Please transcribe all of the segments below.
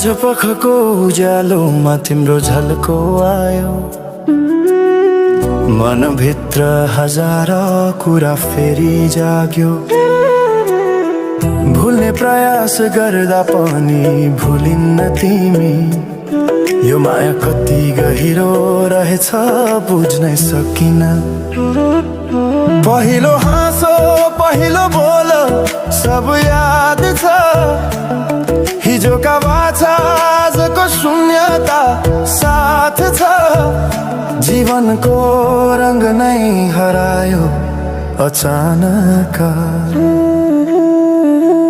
साँझपखको उज्यालोमा तिम्रो झल्को आयो, मनभित्र हजार कुरा फेरि जाग्यो। भुल्ने प्रयास गर्दा पनि भुलिन्न तिमी, यो माया कति गहिरो रहेछ बुझ्नै सकिन। पहिलो हाँसो पहिलो बोल सब याद छ, हिजोका बाछा आजको शून्यता साथ छ। जीवनको रंग नै हरायो अचानक,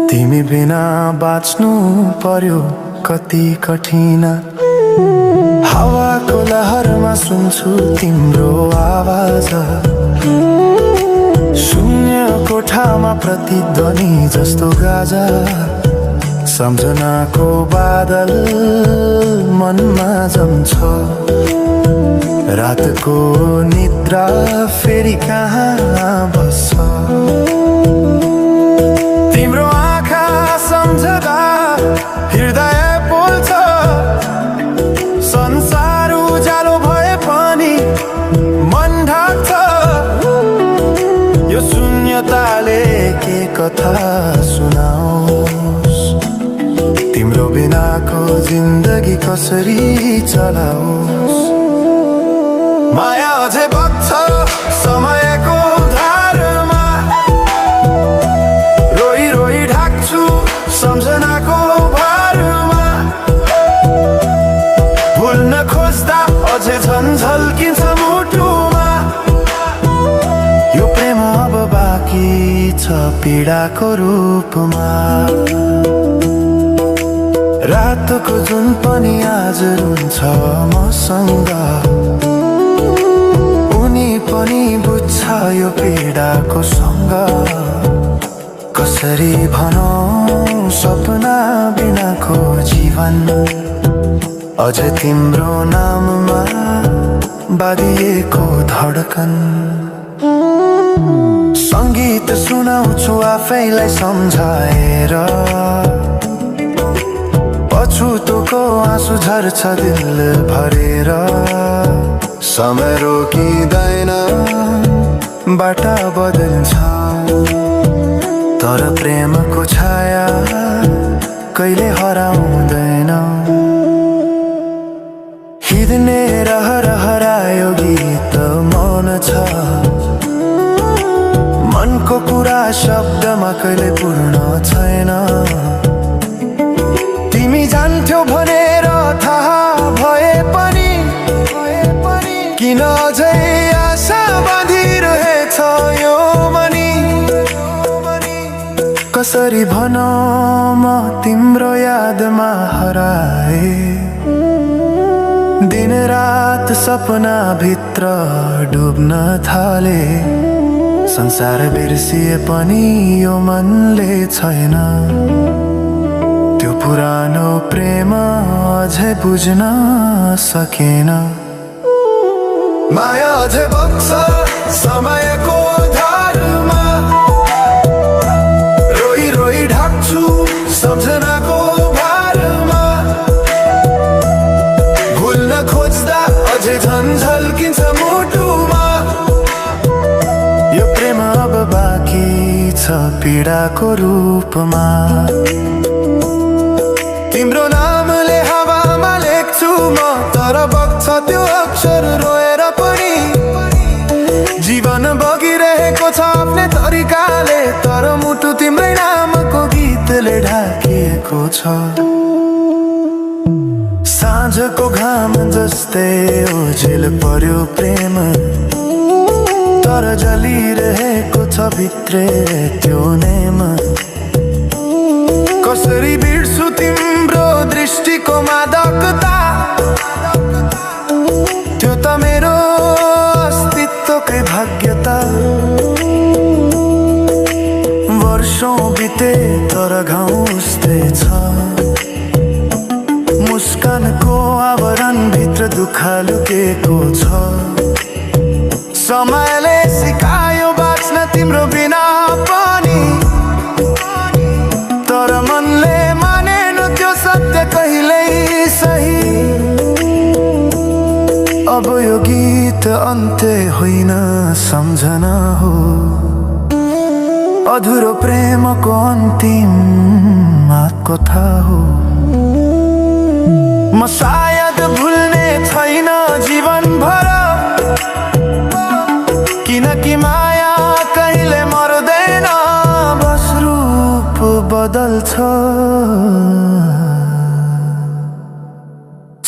तिमी बिना बाँच्नु पर्यो कति कठिन। हावाको लहरमा सुन्छु तिम्रो आवाज, शून्य कोठामा प्रतिध्वनि जस्तो गाजा। सम्झनाको बादल मनमा जम्छ, रातको निद्रा फेरि कहाँ बस्छ। तिम्रो आँखा सम्झदा हृदय पोल्छ, संसार उज्यालो भए पनि मन ढाक्छ। यो शून्यताले के कथा सुनाओस्, तिम्रो बिनाको जिन्दगी कसरी चलाओस्। माया अझै बग्छ समयको धारमा, रोई रोई ढाक्छु सम्झनाको भारमा। भुल्न खोज्दा अझै झन् झल्किन्छ मुटुमा, यो प्रेम अब बाँकी छ पीडाको रूपमा। रातको जुन पनि आज रुन्छ मसँग, उनी पनि बुझ्छ यो पीडाको सँग। कसरी भनौं सपना बिनाको जीवन, अझ तिम्रो नाममा बाँधिएको धडकन। संगीत सुनाउँछु आफैलाई सम्झाएर, पछुतोको आँसु झर्छ दिल भरेर। समय रोकिँदैन बाटा बदल्छ, तर प्रेमको छाया कहिले हराउँदैन। हिँड्ने रहर हरायो गीत मौन छ, मनको कुरा शब्दमा कहिले पूर्ण छैन। तिमी जान्थ्यौ भनेर थाहा भए पनि किन अझै आशा बाँधिरहेछ यो मनी। कसरी भनौं म तिम्रो यादमा हराए, दिन रात सपना भित्र डुब्न थाले। संसार बिर्सिए पनि यो मनले छैन, त्यो पुरानो प्रेम अझै बुझ्न सकेन। माया अझै बग्छ समयको धारमा, रोई रोई ढाक्छु सम्झनाको भारमा। भुल्न खोज्दा अझै झन् झल्किन्छ मुटुमा, यो प्रेम अब बाँकी छ पीडाको रूपमा। तिम्रो नामले हावामा लेख्छु म, तर बग्छ त्यो अक्षर रोएर पनि। जीवन बगिरहेको छ आफ्नै तरिकाले, तर मुटु तिम्रै नामको गीतले ढाकिएको छ। साँझको घाम जस्तै ओझेल पर्यो प्रेम, तर जलिरहेको छ भित्रै त्यो नेम। कसरी बिर्सु तिम्रो दृष्टिको मादकता, त्यो त मेरो अस्तित्वकै भाग्यता। वर्षौं बिते तर घाउ उस्तै छ, मुस्कानको आवरण भित्र दुःख लुकेको छ। समयले सिकायो बाँच्न तिम्रो बिना पनि, तर मनले मानेन त्यो सत्य कहिल्यै अन्त्य होइन सम्झना हो, अधुरो प्रेमको अन्तिम कथा हो। म सायद भुल्ने छैन जीवन भर, किनकि माया कहिले मर्दैन, बस रूप बदल्छ।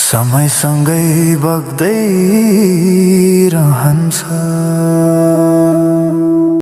समयसँगै बग्दै रहन्छ।